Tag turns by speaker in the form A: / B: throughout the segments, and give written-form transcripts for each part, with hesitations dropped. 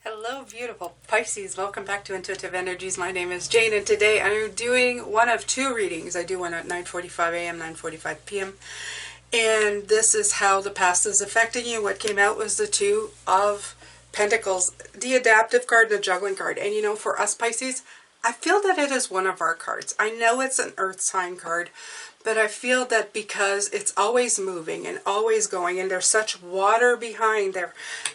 A: Hello beautiful Pisces, welcome back to Intuitive Energies. My name is Jane and today I'm doing one of two readings. I do one at 9:45 a.m., 9:45 p.m. And this is how the past is affecting you. What came out was the Two of Pentacles, the adaptive card, the juggling card. And you know, for us Pisces, I feel that it is one of our cards. I know it's an earth sign card, but I feel that because it's always moving and always going and there's such water behind there,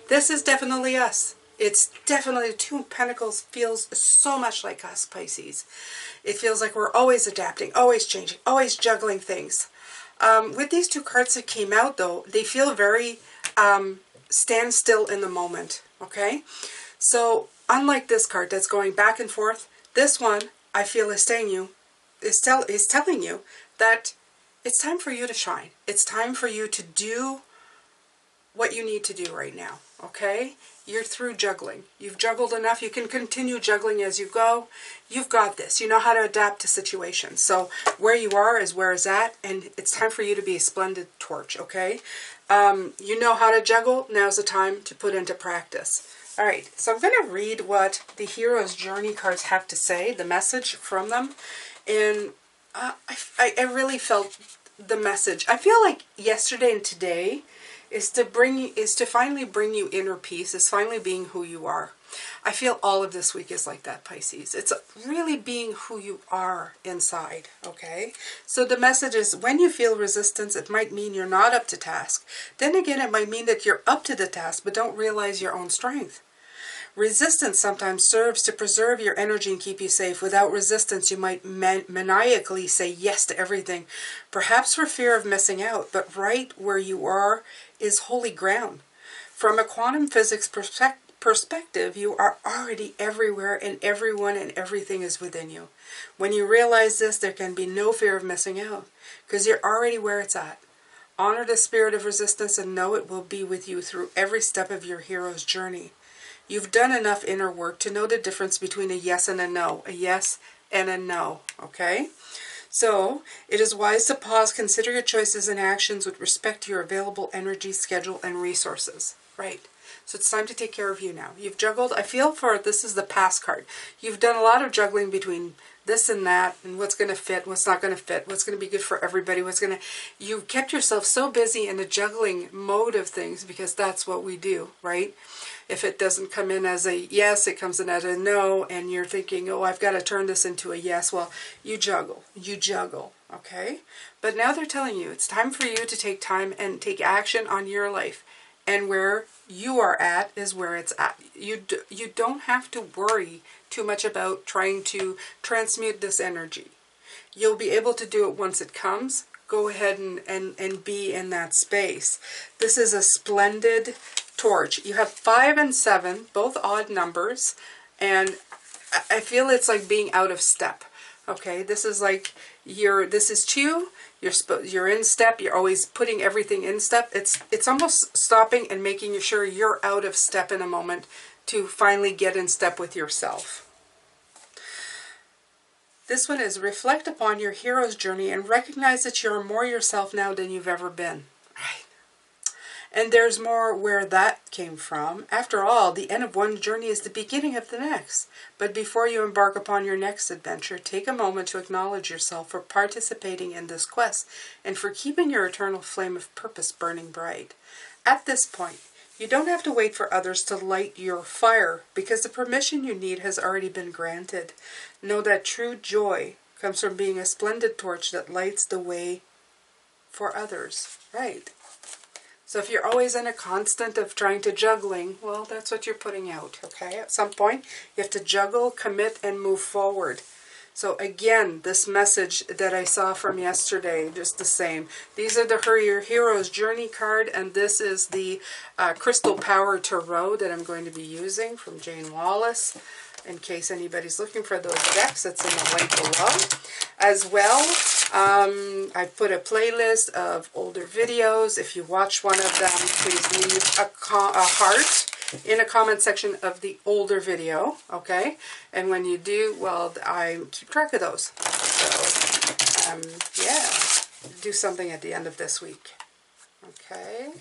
A: this is definitely us. It's definitely Two of Pentacles feels so much like us, Pisces. It feels like we're always adapting, always changing, always juggling things. With these two cards that came out, though, they feel very stand still in the moment, okay? So, unlike this card that's going back and forth, this one, I feel, is telling you that it's time for you to shine. It's time for you to do what you need to do right now, okay? You're through juggling. You've juggled enough. You can continue juggling as you go. You've got this. You know how to adapt to situations. So where you are is where it's at, and it's time for you to be a splendid torch, okay? You know how to juggle. Now's the time to put into practice. All right, so I'm going to read what the Hero's Journey cards have to say, the message from them. And I really felt the message. I feel like yesterday and today is to finally bring you inner peace, is finally being who you are. I feel all of this week is like that, Pisces. It's really being who you are inside, okay? So the message is, when you feel resistance, it might mean you're not up to task. Then again, it might mean that you're up to the task, but don't realize your own strength. Resistance sometimes serves to preserve your energy and keep you safe. Without resistance, you might maniacally say yes to everything, perhaps for fear of missing out, but right where you are is holy ground. From a quantum physics perspective, you are already everywhere, and everyone and everything is within you. When you realize this, there can be no fear of missing out, because you're already where it's at. Honor the spirit of resistance and know it will be with you through every step of your hero's journey. You've done enough inner work to know the difference between a yes and a no, a yes and a no, okay? So, it is wise to pause, consider your choices and actions with respect to your available energy, schedule, and resources. Right. So it's time to take care of you now. You've juggled. I feel for, this is the past card. You've done a lot of juggling between this and that, and what's going to fit, what's not going to fit, what's going to be good for everybody, you've kept yourself so busy in the juggling mode of things, because that's what we do, right? If it doesn't come in as a yes, it comes in as a no, and you're thinking, oh, I've got to turn this into a yes. Well, you juggle, okay? But now they're telling you it's time for you to take time and take action on your life. And where you are at is where it's at. You don't have to worry too much about trying to transmute this energy. You'll be able to do it once it comes. Go ahead and be in that space. This is a splendid torch. You have 5 and 7, both odd numbers, and I feel it's like being out of step. Okay, this is like this is 2, you're in step, you're always putting everything in step. It's almost stopping and making sure you're out of step in a moment to finally get in step with yourself. This one is reflect upon your hero's journey and recognize that you're more yourself now than you've ever been. Right. And there's more where that came from. After all, the end of one journey is the beginning of the next. But before you embark upon your next adventure, take a moment to acknowledge yourself for participating in this quest and for keeping your eternal flame of purpose burning bright. At this point, you don't have to wait for others to light your fire, because the permission you need has already been granted. Know that true joy comes from being a splendid torch that lights the way for others. Right. So if you're always in a constant of trying to juggling, well, that's what you're putting out, okay? At some point, you have to juggle, commit, and move forward. So again, this message that I saw from yesterday, just the same. These are the Your Hero's Journey card, and this is the Crystal Power Tarot that I'm going to be using from Jane Wallace. In case anybody's looking for those decks, it's in the link below. As well, I put a playlist of older videos. If you watch one of them, please leave a heart in a comment section of the older video, okay? And when you do, well, I keep track of those. So, yeah, do something at the end of this week, okay?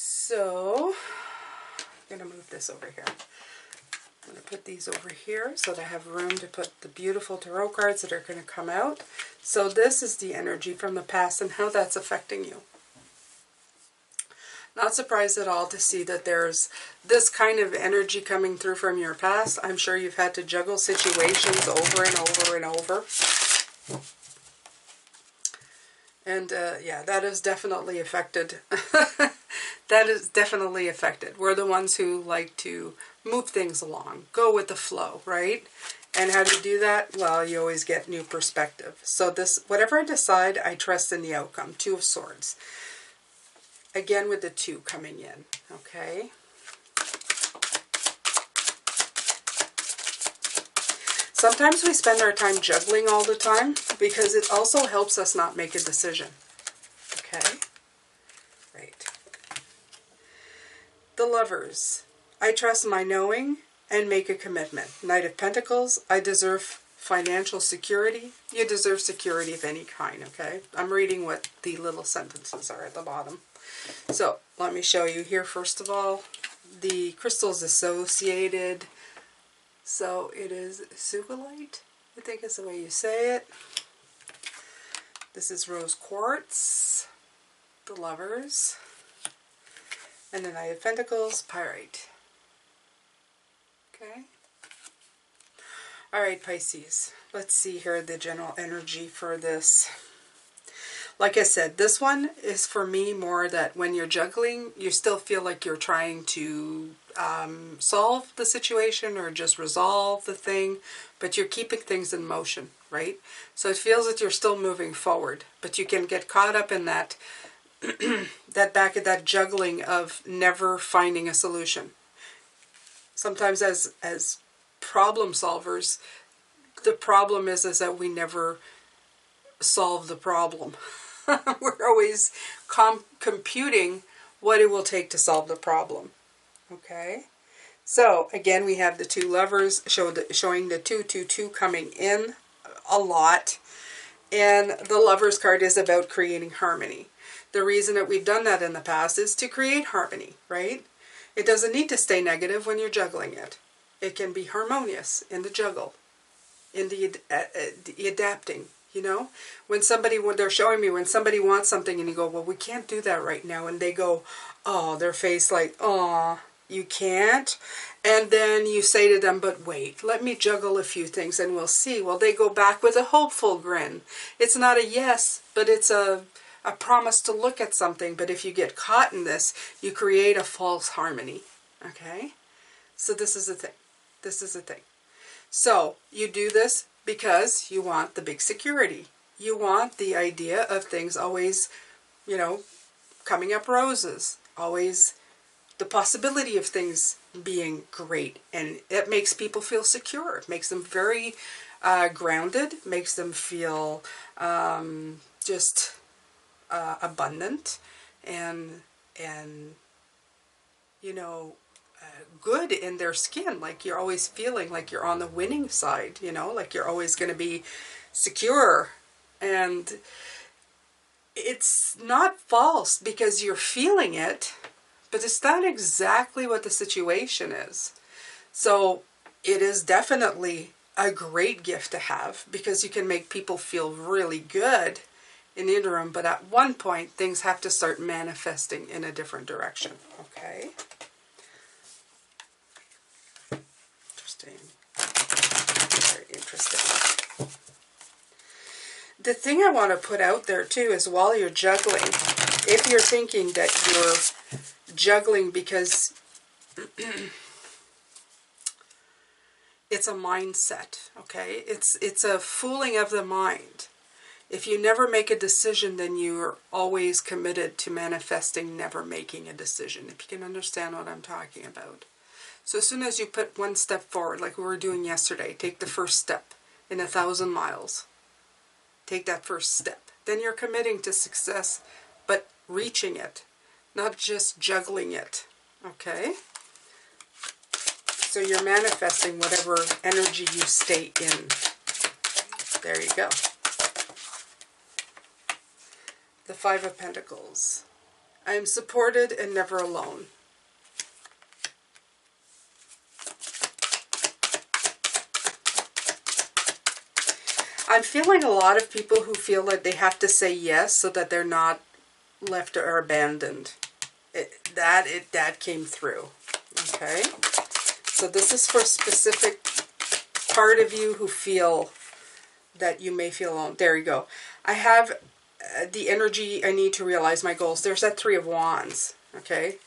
A: So, I'm going to move this over here. I'm going to put these over here so that I have room to put the beautiful tarot cards that are going to come out. So this is the energy from the past and how that's affecting you. Not surprised at all to see that there's this kind of energy coming through from your past. I'm sure you've had to juggle situations over and over and over. And yeah, that is definitely affected. That is definitely affected. We're the ones who like to move things along, go with the flow, right? And how do you do that? Well, you always get new perspective. So this, whatever I decide, I trust in the outcome. Two of Swords. Again with the 2 coming in, okay? Sometimes we spend our time juggling all the time because it also helps us not make a decision. Okay? Right. The Lovers. I trust my knowing and make a commitment. Knight of Pentacles. I deserve financial security. You deserve security of any kind, okay? I'm reading what the little sentences are at the bottom. So, let me show you here, first of all, the crystals associated. So it is Juggllite, I think is the way you say it. This is Rose Quartz, the Lovers, and the Knight of Pentacles, Pyrite. Okay. Alright, Pisces. Let's see here the general energy for this. Like I said, this one is for me more that when you're juggling, you still feel like you're trying to solve the situation or just resolve the thing, but you're keeping things in motion, right? So it feels that you're still moving forward, but you can get caught up in that, that juggling of never finding a solution. Sometimes as problem solvers, the problem is that we never solve the problem. We're always computing what it will take to solve the problem. Okay? So, again, we have the 2 Lovers showing the 222 coming in a lot. And the Lovers card is about creating harmony. The reason that we've done that in the past is to create harmony, right? It doesn't need to stay negative when you're juggling it. It can be harmonious in the juggle, in the adapting. You know, when they're showing me when somebody wants something and you go, well, we can't do that right now. And they go, oh, their face like, oh, you can't. And then you say to them, but wait, let me juggle a few things and we'll see. Well, they go back with a hopeful grin. It's not a yes, but it's a promise to look at something. But if you get caught in this, you create a false harmony. Okay? So this is the thing. This is the thing. So you do this because you want the big security. You want the idea of things always, you know, coming up roses. Always the possibility of things being great. And it makes people feel secure. It makes them very grounded. Makes them feel just abundant. And you know, good in their skin, like you're always feeling like you're on the winning side, you know, like you're always going to be secure. And it's not false because you're feeling it, but it's not exactly what the situation is. So it is definitely a great gift to have because you can make people feel really good in the interim, but at one point things have to start manifesting in a different direction. Okay. Very interesting. The thing I want to put out there too is while you're juggling, if you're thinking that you're juggling because it's a mindset, okay? It's a fooling of the mind. If you never make a decision, then you're always committed to manifesting never making a decision, if you can understand what I'm talking about. So as soon as you put one step forward, like we were doing yesterday, take the first step in 1,000 miles. Take that first step. Then you're committing to success, but reaching it, not just juggling it, okay? So you're manifesting whatever energy you stay in. There you go. The Five of Pentacles. I am supported and never alone. I'm feeling a lot of people who feel like they have to say yes so that they're not left or abandoned. That came through. Okay? So this is for a specific part of you who feel that you may feel alone. There you go. I have the energy I need to realize my goals. There's that Three of Wands. Okay?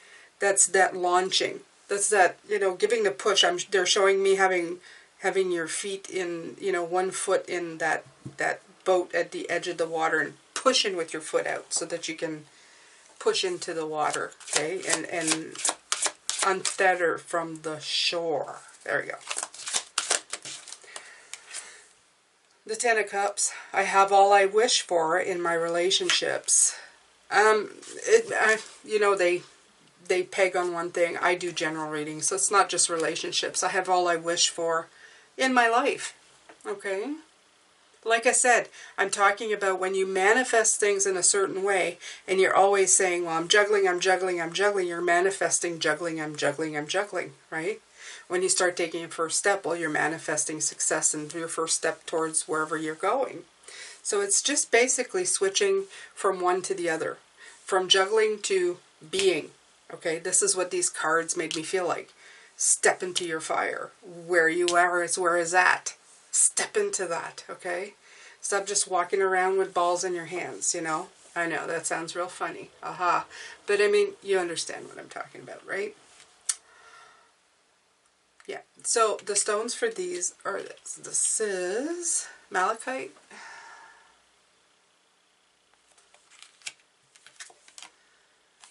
A: That's that launching. That's that, you know, giving the push. They're showing me having your feet in, you know, one foot in that boat at the edge of the water and pushing with your foot out so that you can push into the water, okay, and untether from the shore. There we go. The Ten of Cups. I have all I wish for in my relationships. You know, they peg on one thing. I do general readings, so it's not just relationships. I have all I wish for in my life, okay? Like I said, I'm talking about when you manifest things in a certain way and you're always saying, well, I'm juggling, I'm juggling, I'm juggling. You're manifesting juggling, I'm juggling, I'm juggling, right? When you start taking your first step, well, you're manifesting success and your first step towards wherever you're going. So it's just basically switching from one to the other, from juggling to being, okay? This is what these cards made me feel like. Step into your fire. Where you are is where is that. Step into that, okay? Stop just walking around with balls in your hands, you know? I know, that sounds real funny. Aha. But I mean, you understand what I'm talking about, right? Yeah. So the stones for these are this. This is malachite.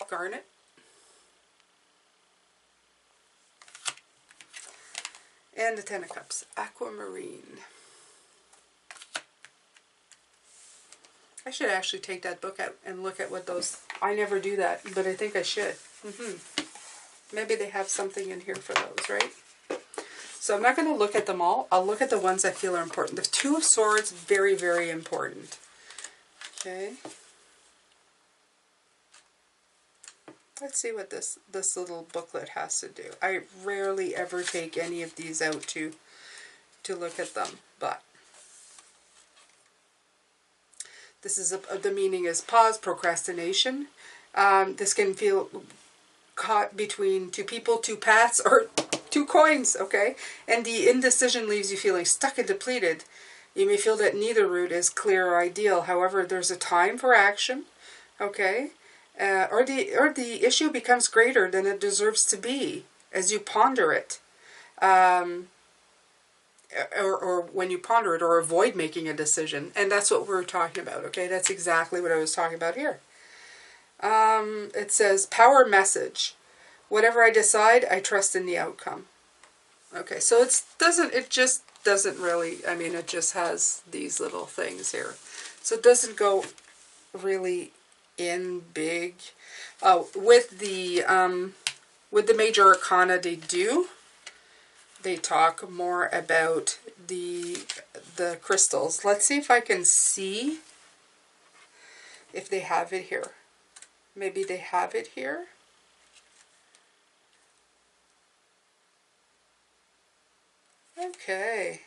A: Garnet. And the Ten of Cups, aquamarine. I should actually take that book out and look at what those... I never do that, but I think I should. Maybe they have something in here for those, right? So I'm not going to look at them all. I'll look at the ones I feel are important. The Two of Swords, very, very important. Okay. Let's see what this little booklet has to do. I rarely ever take any of these out to look at them, but this is the meaning is pause, procrastination. This can feel caught between two people, two paths, or two coins, okay? And the indecision leaves you feeling stuck and depleted. You may feel that neither route is clear or ideal. However, there's a time for action, okay? Or the issue becomes greater than it deserves to be as you ponder it. Or when you ponder it or avoid making a decision. And that's what we're talking about, okay? That's exactly what I was talking about here. It says, power message. Whatever I decide, I trust in the outcome. Okay, so it just doesn't really, I mean, it just has these little things here. So it doesn't go really in big. With the major arcana, they talk more about the crystals. Let's see if I can see if they have it here. Maybe they have it here. Okay.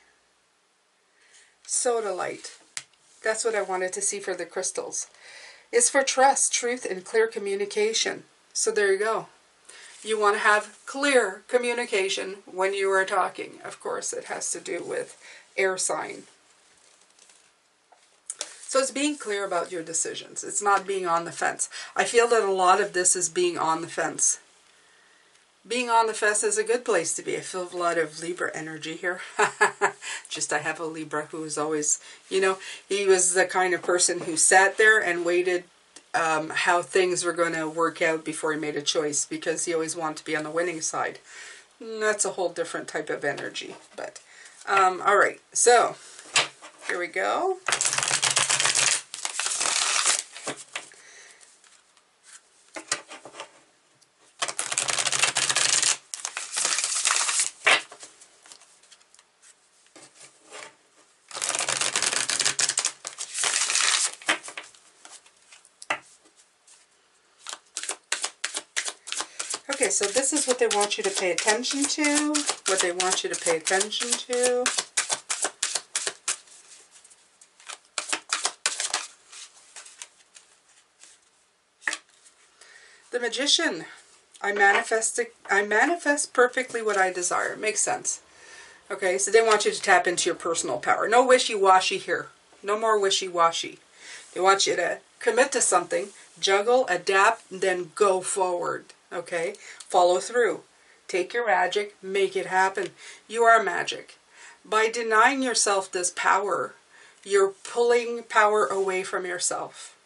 A: Sodalite. That's what I wanted to see for the crystals. It's for trust, truth, and clear communication. So there you go. You want to have clear communication when you are talking. Of course, it has to do with air sign. So it's being clear about your decisions. It's not being on the fence. I feel that a lot of this is being on the fence. Being on the fence is a good place to be. I feel a lot of Libra energy here. Just I have a Libra who is always, you know, he was the kind of person who sat there and waited how things were going to work out before he made a choice, because he always wanted to be on the winning side. And that's a whole different type of energy. But, all right, so here we go. Okay, so this is what they want you to pay attention to, what they want you to pay attention to. The Magician. I manifest perfectly what I desire. Makes sense. Okay, so they want you to tap into your personal power. No wishy-washy here. No more wishy-washy. They want you to commit to something, juggle, adapt, and then go forward. Okay? Follow through. Take your magic, make it happen. You are magic. By denying yourself this power, you're pulling power away from yourself.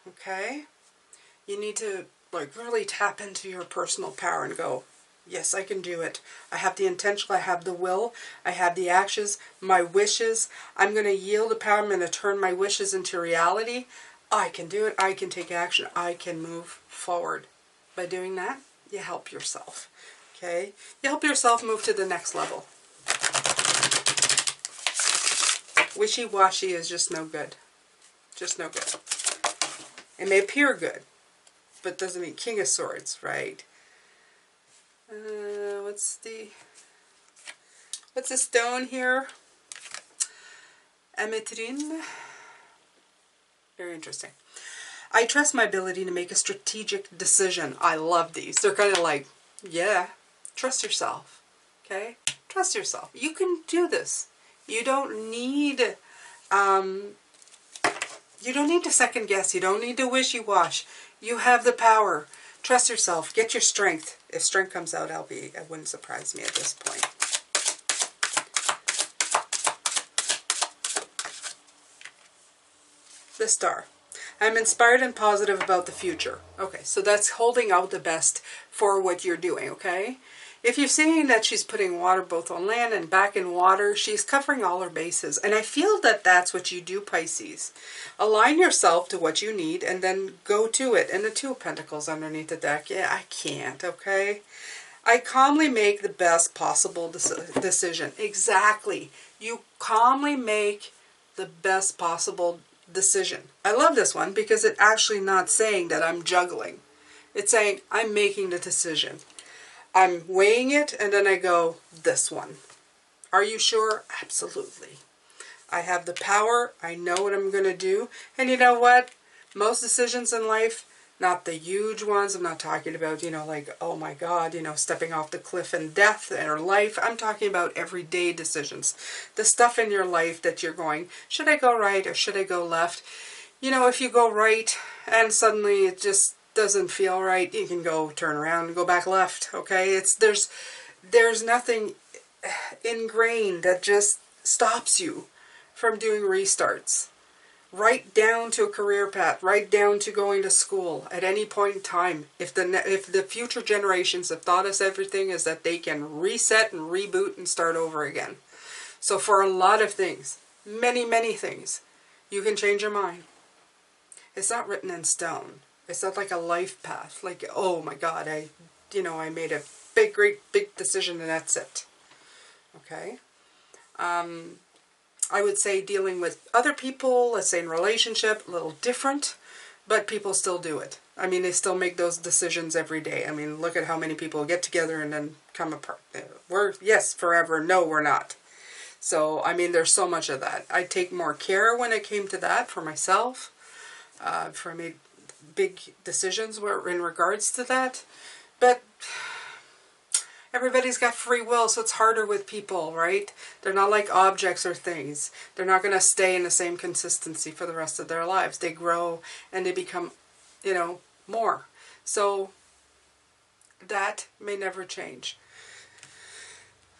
A: Okay? You need to like really tap into your personal power and go, yes, I can do it. I have the intention, I have the will, I have the actions, my wishes. I'm going to yield the power. I'm going to turn my wishes into reality. I can do it. I can take action. I can move forward. By doing that, you help yourself. Okay? You help yourself move to the next level. Wishy-washy is just no good. Just no good. It may appear good, but doesn't mean King of Swords, right? What's the stone here? Ametrine. Very interesting. I trust my ability to make a strategic decision. I love these. They're kind of like, yeah, trust yourself. Okay? Trust yourself. You can do this. You don't need to second guess. You don't need to wishy-wash. You have the power. Trust yourself. Get your strength. If strength comes out, it wouldn't surprise me at this point. The Star. I'm inspired and positive about the future. Okay, so that's holding out the best for what you're doing, okay? If you're seeing that she's putting water both on land and back in water, she's covering all her bases. And I feel that that's what you do, Pisces. Align yourself to what you need and then go to it. And the Two of Pentacles underneath the deck, yeah, I can't, okay? I calmly make the best possible decision. Exactly. You calmly make the best possible decision. I love this one because it's actually not saying that I'm juggling. It's saying I'm making the decision. I'm weighing it and then I go, this one. Are you sure? Absolutely. I have the power. I know what I'm going to do. And you know what? Most decisions in life, not the huge ones. I'm not talking about, like, oh my God, stepping off the cliff and death or life. I'm talking about everyday decisions. The stuff in your life that you're going, should I go right or should I go left? If you go right and suddenly it just doesn't feel right, you can go turn around and go back left, okay? There's nothing ingrained that just stops you from doing restarts. Right down to a career path, right down to going to school at any point in time. If the future generations have taught us everything is that they can reset and reboot and start over again. So for a lot of things, many, many things, you can change your mind. It's not written in stone. It's not like a life path. Like, oh my God, I made a great big decision and that's it. Okay? I would say dealing with other people, let's say in relationship, a little different, but people still do it. I mean, they still make those decisions every day. I mean, look at how many people get together and then come apart. Yes, forever. No, we're not. So, I mean, there's so much of that. I take more care when it came to that for myself. For I made big decisions in regards to that. But Everybody's got free will, so it's harder with people, right? They're not like objects or things. They're not going to stay in the same consistency for the rest of their lives. They grow and they become, you know, more. So that may never change.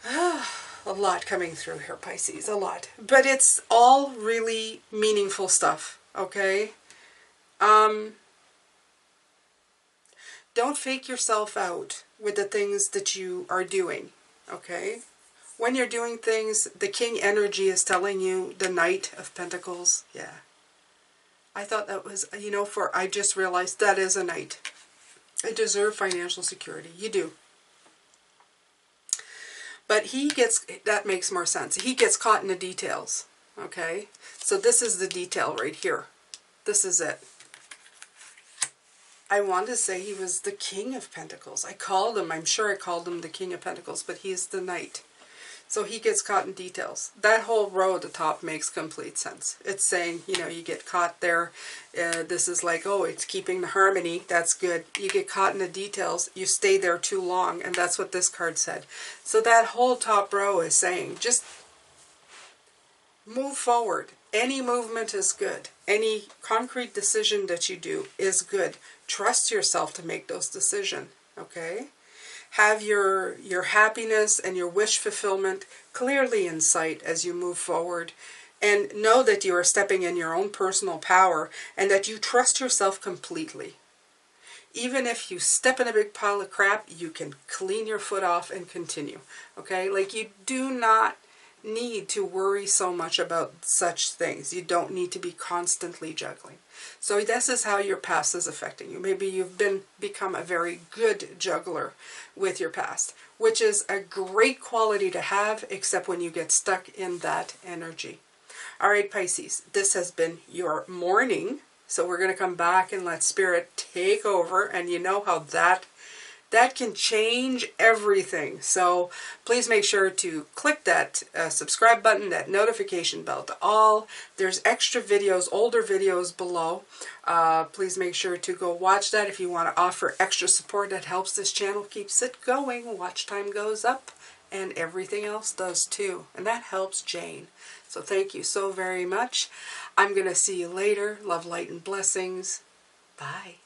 A: A lot coming through here, Pisces, a lot. But it's all really meaningful stuff, okay? Don't fake yourself out with the things that you are doing, okay? When you're doing things, the King energy is telling you the Knight of Pentacles. Yeah. I thought that was, you know, I just realized that is a Knight. I deserve financial security. You do. But that makes more sense. He gets caught in the details, okay? So this is the detail right here. This is it. I want to say he was the King of Pentacles. I'm sure I called him the King of Pentacles, but he's the Knight. So he gets caught in details. That whole row at the top makes complete sense. It's saying, you know, you get caught there. This is like, oh, it's keeping the harmony. That's good. You get caught in the details. You stay there too long. And that's what this card said. So that whole top row is saying, just move forward. Any movement is good. Any concrete decision that you do is good. Trust yourself to make those decisions, okay? Have your happiness and your wish fulfillment clearly in sight as you move forward. And know that you are stepping in your own personal power and that you trust yourself completely. Even if you step in a big pile of crap, you can clean your foot off and continue, okay? Like, you do not need to worry so much about such things. You don't need to be constantly juggling. So this is how your past is affecting you. Maybe you've become a very good juggler with your past, which is a great quality to have, except when you get stuck in that energy. All right, Pisces, this has been your morning. So we're going to come back and let Spirit take over, and you know how that can change everything. So please make sure to click that subscribe button, that notification bell to all. There's extra videos, older videos below. Please make sure to go watch that if you want to offer extra support. That helps this channel, keeps it going. Watch time goes up and everything else does too. And that helps Jane. So thank you so very much. I'm going to see you later. Love, light, and blessings. Bye.